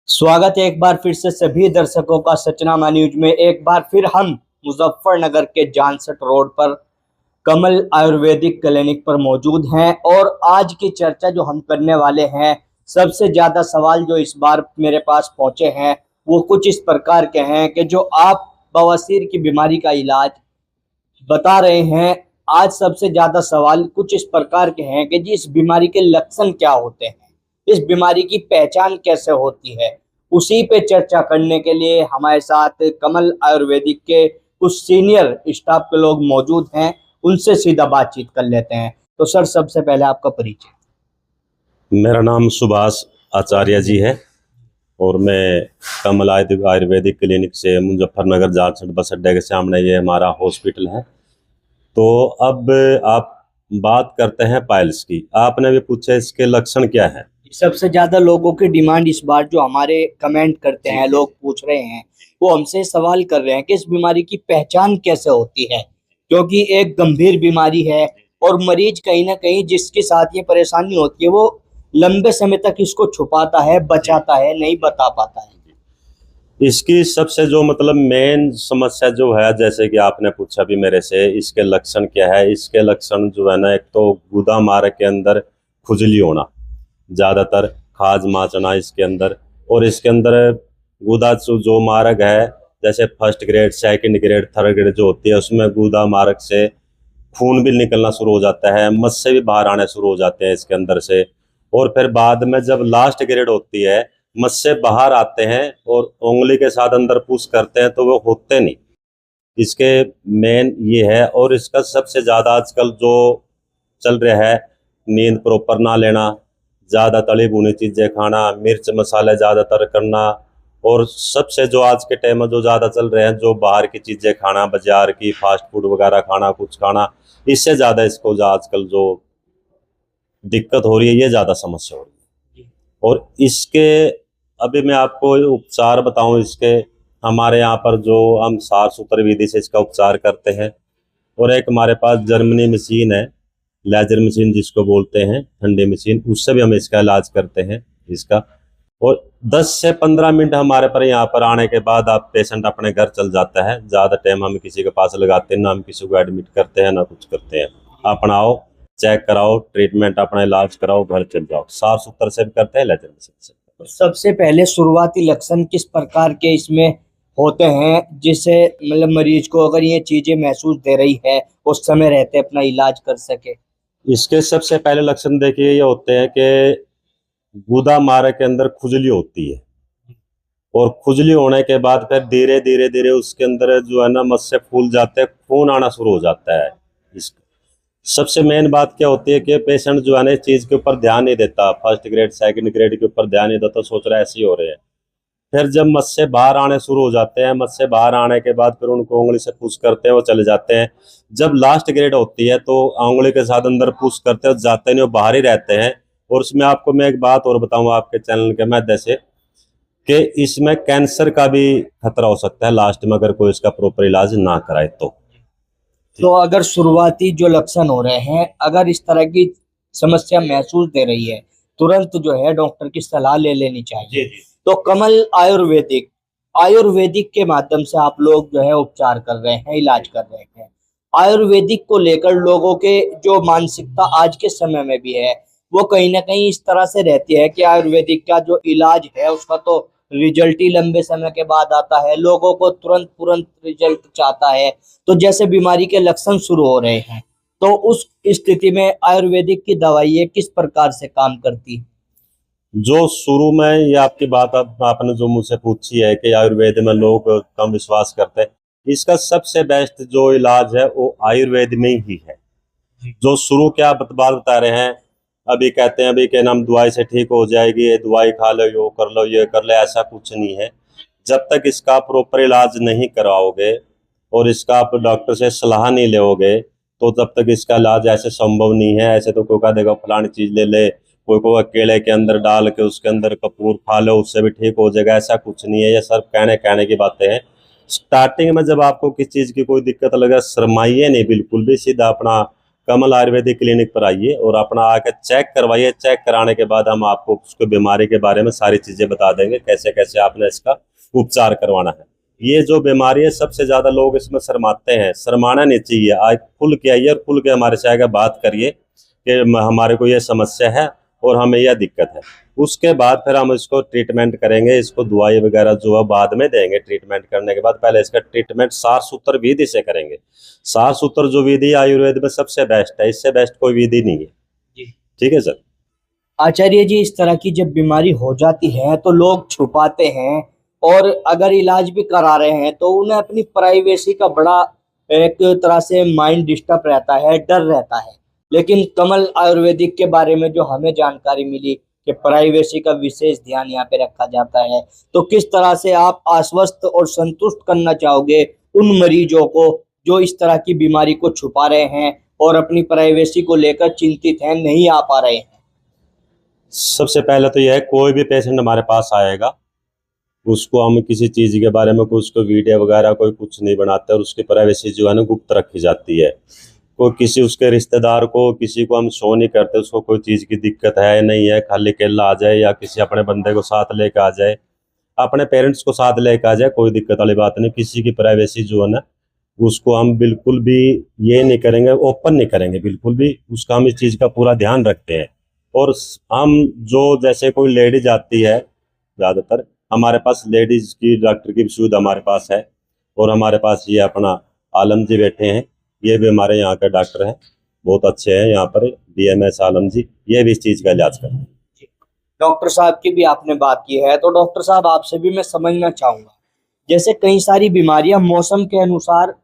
स्वागत है एक बार फिर से सभी दर्शकों का सचनामा न्यूज में। एक बार फिर हम मुजफ्फरनगर के जानसठ रोड पर कमल आयुर्वेदिक क्लिनिक पर मौजूद हैं और आज की चर्चा जो हम करने वाले हैं, सबसे ज्यादा सवाल जो इस बार मेरे पास पहुंचे हैं वो कुछ इस प्रकार के हैं कि जो आप बवासीर की बीमारी का इलाज बता रहे हैं। आज सबसे ज्यादा सवाल कुछ इस प्रकार के हैं कि जी इस बीमारी के लक्षण क्या होते हैं, इस बीमारी की पहचान कैसे होती है। उसी पे चर्चा करने के लिए हमारे साथ कमल आयुर्वेदिक के कुछ सीनियर स्टाफ के लोग मौजूद हैं, उनसे सीधा बातचीत कर लेते हैं। तो सर, सबसे पहले आपका परिचय। मेरा नाम सुभाष आचार्य जी है और मैं कमल आयुर्वेदिक क्लिनिक से मुजफ्फरनगर जानसठ बस अड्डे के सामने ये हमारा हॉस्पिटल है। तो अब आप बात करते हैं पाइल्स की। आपने भी पूछा इसके लक्षण क्या है। सबसे ज्यादा लोगों की डिमांड इस बार जो हमारे कमेंट करते हैं, लोग पूछ रहे हैं, वो हमसे सवाल कर रहे हैं कि इस बीमारी की पहचान कैसे होती है, क्योंकि एक गंभीर बीमारी है और मरीज कहीं ना कहीं जिसके साथ ये परेशानी होती है वो लंबे समय तक इसको छुपाता है, बचाता है, नहीं बता पाता है। इसकी सबसे जो मेन समस्या जो है, जैसे कि आपने पूछा भी मेरे से, इसके लक्षण क्या है। इसके लक्षण जो है ना, एक तो गुदा मार्ग के अंदर खुजली होना, ज़्यादातर खाज माचना इसके अंदर, और इसके अंदर गुदा जो मार्ग है, जैसे first grade, second grade, third grade जो होती है, उसमें गुदा मार्ग से खून भी निकलना शुरू हो जाता है, मस्से भी बाहर आने शुरू हो जाते हैं इसके अंदर से। और फिर बाद में जब लास्ट ग्रेड होती है, मस्से बाहर आते हैं और उंगली के साथ अंदर पुश करते हैं तो वो होते नहीं। इसके मेन ये है। और इसका सबसे ज़्यादा आजकल जो चल रहा है, नींद प्रॉपर ना लेना, ज़्यादा तली भुनी चीज़ें खाना, मिर्च मसाले ज़्यादातर करना, और सबसे जो आज के टाइम में जो ज़्यादा चल रहे हैं, जो बाहर की चीज़ें खाना, बाजार की फास्ट फूड वगैरह खाना, कुछ खाना, इससे ज़्यादा इसको जो आजकल जो दिक्कत हो रही है, ये ज़्यादा समस्या हो रही है। और इसके अभी मैं आपको उपचार बताऊं इसके, हमारे यहाँ पर जो हम साफ सुथरी विधि से इसका उपचार करते हैं। और एक हमारे पास जर्मनी मशीन है, लेजर मशीन जिसको बोलते हैं, ठंडी मशीन, उससे भी हम इसका इलाज करते हैं इसका। और 10 से 15 मिनट हमारे पर यहाँ पर आने के बाद आप पेशेंट अपने घर चल जाता है। ज़्यादा टाइम हम किसी के पास लगाते हैं ना, हम किसी को एडमिट करते हैं ना कुछ करते हैं। अपना आओ, चेक कराओ, ट्रीटमेंट अपना इलाज कराओ, घर चल जाओ। साफ सुथरा से करते हैं, लेजर मशीन से। सबसे पहले शुरुआती लक्षण किस प्रकार के इसमें होते हैं, जिससे मरीज को अगर ये चीजें महसूस दे रही है उस समय रहते अपना इलाज कर सके। इसके सबसे पहले लक्षण देखिए ये होते हैं कि गुदा मार्ग के अंदर खुजली होती है, और खुजली होने के बाद फिर धीरे धीरे धीरे उसके अंदर जो है ना, मस्से फूल जाते हैं, खून आना शुरू हो जाता है। सबसे मेन बात क्या होती है कि पेशेंट जो है ना, इस चीज़ के ऊपर ध्यान नहीं देता, फर्स्ट ग्रेड सेकंड ग्रेड के ऊपर ध्यान नहीं देता, सोच रहा है ऐसे ही हो रहे हैं। फिर जब मस्से बाहर आने शुरू हो जाते हैं, मस्से बाहर आने के बाद फिर उनको उंगली से पुश करते हैं, वो चले जाते हैं। जब लास्ट ग्रेड होती है तो उंगली के साथ अंदर पुश करते हैं, जाते नहीं, वो बाहर ही रहते हैं। और उसमें आपको मैं एक बात और बताऊंगा आपके चैनल के माध्यम से, कि इसमें कैंसर का भी खतरा हो सकता है लास्ट में, अगर कोई इसका प्रॉपर इलाज ना कराए तो अगर शुरुआती जो लक्षण हो रहे हैं, अगर इस तरह की समस्या महसूस दे रही है, तुरंत जो है डॉक्टर की सलाह ले लेनी चाहिए। तो कमल आयुर्वेदिक आयुर्वेदिक के माध्यम से आप लोग जो है उपचार कर रहे हैं, इलाज कर रहे हैं। आयुर्वेदिक को लेकर लोगों के जो मानसिकता आज के समय में भी है, वो कहीं ना कहीं इस तरह से रहती है कि आयुर्वेदिक का जो इलाज है उसका तो रिजल्ट ही लंबे समय के बाद आता है, लोगों को तुरंत तुरंत रिजल्ट चाहता है। तो जैसे बीमारी के लक्षण शुरू हो रहे हैं, तो उस स्थिति में आयुर्वेदिक की दवाइयाँ किस प्रकार से काम करती है। जो शुरू में ये आपकी बात आपने जो मुझसे पूछी है कि आयुर्वेद में लोग कम विश्वास करते हैं, इसका सबसे बेस्ट जो इलाज है वो आयुर्वेद में ही है। जो शुरू क्या बात बता रहे हैं, अभी कहते हैं अभी के नाम दवाई से ठीक हो जाएगी, ये दवाई खा लो, यो कर लो, ये कर लो, ऐसा कुछ नहीं है। जब तक इसका प्रॉपर इलाज नहीं कराओगे और इसका आप डॉक्टर से सलाह नहीं लोगे, तो तब तक इसका इलाज ऐसे संभव नहीं है। ऐसे तो कोई कह देगा फलानी चीज ले ले, कोई को केले के अंदर डाल के उसके अंदर कपूर खा लो, उससे भी ठीक हो जाएगा, ऐसा कुछ नहीं है। ये सब कहने की बातें हैं। स्टार्टिंग में जब आपको किस चीज़ की कोई दिक्कत लगे, शर्माइए नहीं बिल्कुल भी, सीधा अपना कमल आयुर्वेदिक क्लिनिक पर आइए और अपना आके चेक करवाइए। चेक कराने के बाद हम आपको उसके बीमारी के बारे में सारी चीजें बता देंगे, कैसे कैसे आपने इसका उपचार करवाना है। ये जो बीमारी है सबसे ज्यादा लोग इसमें शर्माते हैं, शर्माना नहीं चाहिए। आज खुल के आइए और खुल के हमारे से आगे बात करिए कि हमारे को ये समस्या है और हमें यह दिक्कत है। उसके बाद फिर हम इसको ट्रीटमेंट करेंगे, इसको दवाई वगैरह जो है बाद में देंगे। ट्रीटमेंट करने के बाद पहले इसका ट्रीटमेंट सार सूत्र विधि से करेंगे। सार सूत्र जो विधि आयुर्वेद में सबसे बेस्ट है, इससे बेस्ट कोई विधि नहीं है जी। ठीक है सर। आचार्य जी, इस तरह की जब बीमारी हो जाती है तो लोग छुपाते हैं, और अगर इलाज भी करा रहे हैं तो उन्हें अपनी प्राइवेसी का बड़ा एक तरह से माइंड डिस्टर्ब रहता है, डर रहता है। लेकिन कमल आयुर्वेदिक के बारे में जो हमें जानकारी मिली कि प्राइवेसी का विशेष ध्यान यहाँ पे रखा जाता है, तो किस तरह से आप आश्वस्त और संतुष्ट करना चाहोगे उन मरीजों को जो इस तरह की बीमारी को छुपा रहे हैं और अपनी प्राइवेसी को लेकर चिंतित हैं, नहीं आ पा रहे हैं? सबसे पहले तो यह है, कोई भी पेशेंट हमारे पास आएगा उसको हम किसी चीज के बारे में कुछ को वीडियो वगैरह कोई कुछ नहीं बनाते और उसकी प्राइवेसी जो है ना गुप्त रखी जाती है। कोई किसी उसके रिश्तेदार को किसी को हम शो नहीं करते, उसको कोई चीज की दिक्कत है नहीं है, खाली केला आ जाए या किसी अपने बंदे को साथ लेके आ जाए, अपने पेरेंट्स को साथ लेके आ जाए, कोई दिक्कत वाली बात नहीं। किसी की प्राइवेसी जो है ना उसको हम बिल्कुल भी ये नहीं करेंगे, ओपन नहीं करेंगे बिल्कुल भी। उसका हम इस चीज का पूरा ध्यान रखते हैं। और हम जो जैसे कोई लेडीज आती है, ज्यादातर हमारे पास लेडीज की डॉक्टर की भी सुविधा हमारे पास है। और हमारे पास ये अपना आलम जी बैठे हैं, ये भी हमारे यहाँ के डॉक्टर हैं, बहुत अच्छे हैं यहाँ पर DMS आलम जी, ये भी इस चीज का इलाज करते हैं। डॉक्टर साहब की भी आपने बात की है, तो डॉक्टर साहब आपसे भी मैं समझना चाहूंगा, जैसे कई सारी बीमारियां मौसम के अनुसार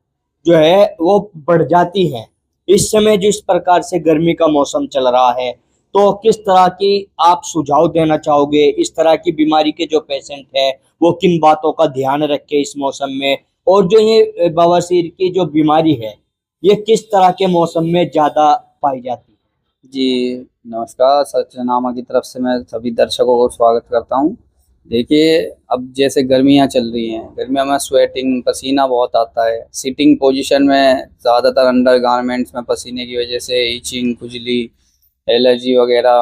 जो है वो बढ़ जाती हैं। इस समय जिस प्रकार से गर्मी का मौसम चल रहा है, तो किस तरह की आप सुझाव देना चाहोगे? इस तरह की बीमारी के जो पेशेंट है वो किन बातों का ध्यान रखे इस मौसम में? और जो ये बवासीर की जो बीमारी है, ये किस तरह के मौसम में ज्यादा पाई जाती है? जी नमस्कार, सचनामा की तरफ से मैं सभी दर्शकों को स्वागत करता हूं। देखिए, अब जैसे गर्मियां चल रही हैं, गर्मियों में स्वेटिंग पसीना बहुत आता है। सिटिंग पोजीशन में ज़्यादातर अंडर गारमेंट्स में पसीने की वजह से इचिंग, खुजली, एलर्जी वगैरह,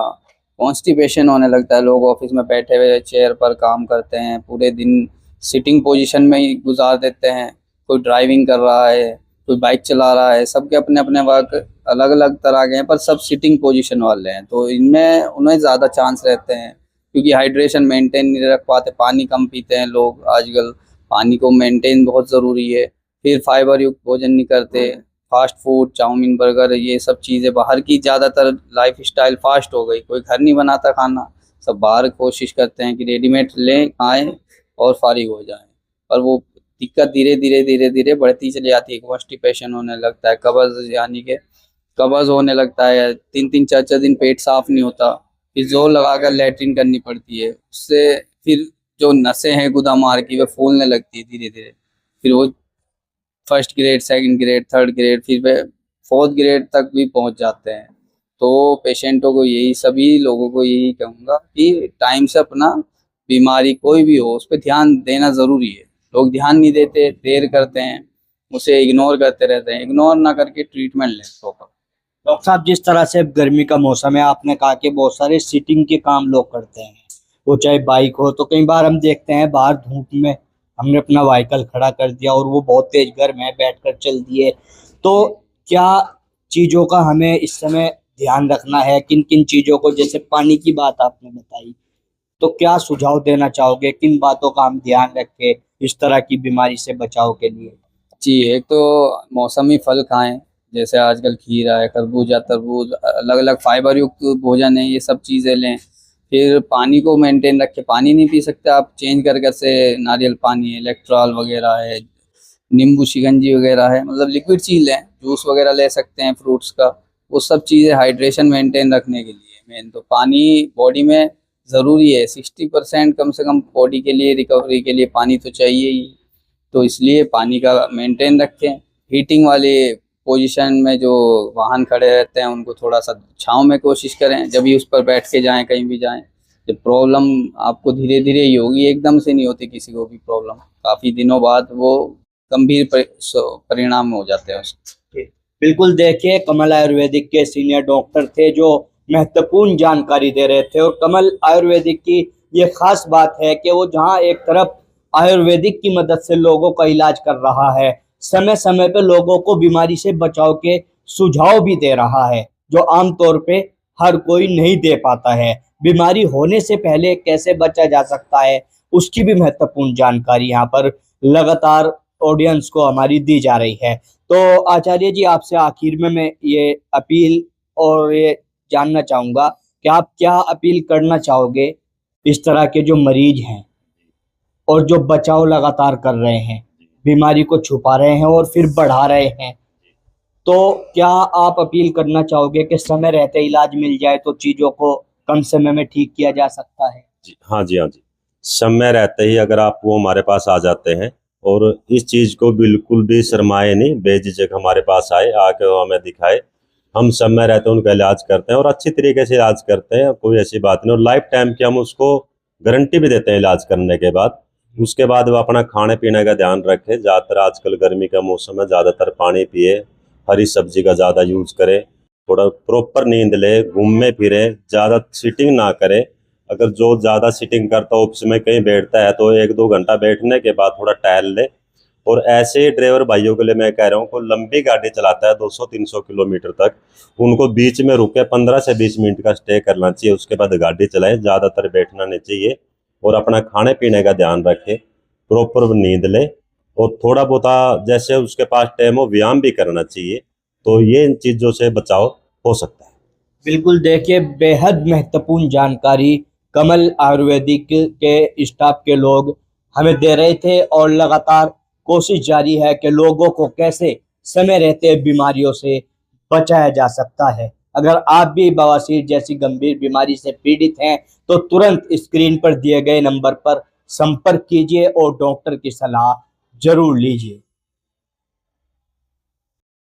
कॉन्स्टिपेशन होने लगता है। लोग ऑफिस में बैठे हुए चेयर पर काम करते हैं, पूरे दिन सिटिंग पोजीशन में ही गुजार देते हैं। कोई ड्राइविंग कर रहा है, कोई बाइक चला रहा है, सबके अपने अपने वर्क अलग अलग तरह के हैं, पर सब सिटिंग पोजीशन वाले हैं। तो इनमें उन्हें ज़्यादा चांस रहते हैं, क्योंकि हाइड्रेशन मेंटेन नहीं रख पाते, पानी कम पीते हैं लोग आजकल। पानी को मेंटेन बहुत ज़रूरी है। फिर फाइबर युक्त भोजन नहीं करते, फास्ट फूड, चाउमीन, बर्गर, ये सब चीज़ें बाहर की, ज़्यादातर लाइफ स्टाइल फास्ट हो गई। कोई घर नहीं बनाता खाना, सब बाहर कोशिश करते हैं कि रेडीमेड लें, खाएँ और फारिग हो जाएँ। पर वो दिक्कत धीरे धीरे बढ़ती चली जाती है। कॉन्स्टिपेशन होने लगता है, कब्ज़ यानी कि कब्ज़ होने लगता है। 3-3 4-4 दिन पेट साफ नहीं होता, फिर जोर लगाकर लैट्रिन करनी पड़ती है। उससे फिर जो नसें हैं गुदामार की, वो फूलने लगती है धीरे धीरे। फिर वो first grade, second grade, third grade, फिर वे फोर्थ ग्रेड तक भी पहुंच जाते हैं। तो पेशेंटों को यही, सभी लोगों को यही कहूँगा कि टाइम से अपना बीमारी कोई भी हो उस पर ध्यान देना ज़रूरी है। लोग ध्यान नहीं देते, देर करते हैं, उसे इग्नोर करते रहते हैं। इग्नोर ना करके ट्रीटमेंट लें प्रॉपर। डॉक्टर साहब, जिस तरह से अब गर्मी का मौसम है, आपने कहा कि बहुत सारे सीटिंग के काम लोग करते हैं, वो चाहे बाइक हो, तो कई बार हम देखते हैं बाहर धूप में हमने अपना व्हीकल खड़ा कर दिया और वो बहुत तेज गर्म है, बैठकर चल दिए। तो क्या चीज़ों का हमें इस समय ध्यान रखना है? किन किन चीज़ों को, जैसे पानी की बात आपने बताई, तो क्या सुझाव देना चाहोगे? किन बातों का हम ध्यान रखें इस तरह की बीमारी से बचाव के लिए? जी, एक तो मौसमी फल खाएं, जैसे आजकल खीरा है, खरबूजा, तरबूज, अलग अलग फाइबर युक्त भोजन है, ये सब चीज़ें लें। फिर पानी को मेंटेन रखें। पानी नहीं पी सकते आप, चेंज कर कर से नारियल पानी है, इलेक्ट्रॉल वगैरह है, नींबू शिकंजी वगैरह है, मतलब लिक्विड चीज़ लें। जूस वगैरह ले सकते हैं फ्रूट्स का। वो सब चीज़ें हाइड्रेशन मेंटेन रखने के लिए। मेन तो पानी बॉडी में ज़रूरी है। 60% कम से कम बॉडी के लिए, रिकवरी के लिए पानी तो चाहिए ही। तो इसलिए पानी का मेंटेन रखें। हीटिंग वाले पोजीशन में जो वाहन खड़े रहते हैं उनको थोड़ा सा छांव में कोशिश करें, जब भी उस पर बैठ के जाएं, कहीं भी जाएं। जब प्रॉब्लम आपको धीरे धीरे ही होगी, एकदम से नहीं होती किसी को भी प्रॉब्लम, काफ़ी दिनों बाद वो गंभीर परिणाम हो जाते हैं उसके। बिल्कुल देखिए, कमल आयुर्वेदिक के सीनियर डॉक्टर थे जो महत्वपूर्ण जानकारी दे रहे थे। और कमल आयुर्वेदिक की ये खास बात है कि वो जहाँ एक तरफ आयुर्वेदिक की मदद से लोगों का इलाज कर रहा है, समय समय पे लोगों को बीमारी से बचाव के सुझाव भी दे रहा है, जो आमतौर पे हर कोई नहीं दे पाता है। बीमारी होने से पहले कैसे बचा जा सकता है, उसकी भी महत्वपूर्ण जानकारी यहाँ पर लगातार ऑडियंस को हमारी दी जा रही है। तो आचार्य जी, आपसे आखिर में मैं ये अपील और ये जानना चाहूँगा कि आप क्या अपील करना चाहोगे इस तरह के जो मरीज हैं और जो बचाव लगातार कर रहे हैं, बीमारी को छुपा रहे हैं और फिर बढ़ा रहे हैं, तो क्या आप अपील करना चाहोगे कि समय रहते इलाज मिल जाए तो चीज़ों को कम समय में ठीक किया जा सकता है? जी हाँ जी, हाँ जी। समय रहते ही अगर आप वो हमारे पास आ जाते हैं और इस चीज़ को बिल्कुल भी शर्माए नहीं, बेझिझक हमारे पास आए, आके वो हमें दिखाए। हम समय रहते उनका इलाज करते हैं और अच्छी तरीके से इलाज करते हैं, कोई ऐसी बात नहीं। और लाइफ टाइम की हम उसको गारंटी भी देते हैं इलाज करने के बाद। उसके बाद वो अपना खाने पीने का ध्यान रखें। ज़्यादातर आजकल गर्मी का मौसम है, ज़्यादातर पानी पिए, हरी सब्जी का ज़्यादा यूज़ करें, थोड़ा प्रॉपर नींद ले, घूमे फिरे, ज़्यादा सीटिंग ना करें। अगर जो ज़्यादा सीटिंग करता है ऑफिस में कहीं बैठता है तो 1-2 घंटा बैठने के बाद थोड़ा टहल ले। और ऐसे ड्राइवर भाइयों के लिए मैं कह रहा हूँ, कोई लंबी गाड़ी चलाता है 200-300 किलोमीटर तक, उनको बीच में रुके 15 से 20 मिनट का स्टे करना चाहिए, उसके बाद गाड़ी चलाएं। ज़्यादातर बैठना नहीं चाहिए और अपना खाने पीने का ध्यान रखें, प्रॉपर नींद ले और थोड़ा बहुत जैसे उसके पास टाइम हो व्यायाम भी करना चाहिए। तो ये इन चीज़ों से बचाव हो सकता है। बिल्कुल देखिए, बेहद महत्वपूर्ण जानकारी कमल आयुर्वेदिक के स्टाफ के लोग हमें दे रहे थे और लगातार कोशिश जारी है कि लोगों को कैसे समय रहते बीमारियों से बचाया जा सकता है। अगर आप भी बवासीर जैसी गंभीर बीमारी से पीड़ित हैं तो तुरंत स्क्रीन पर दिए गए नंबर पर संपर्क कीजिए और डॉक्टर की सलाह जरूर लीजिए।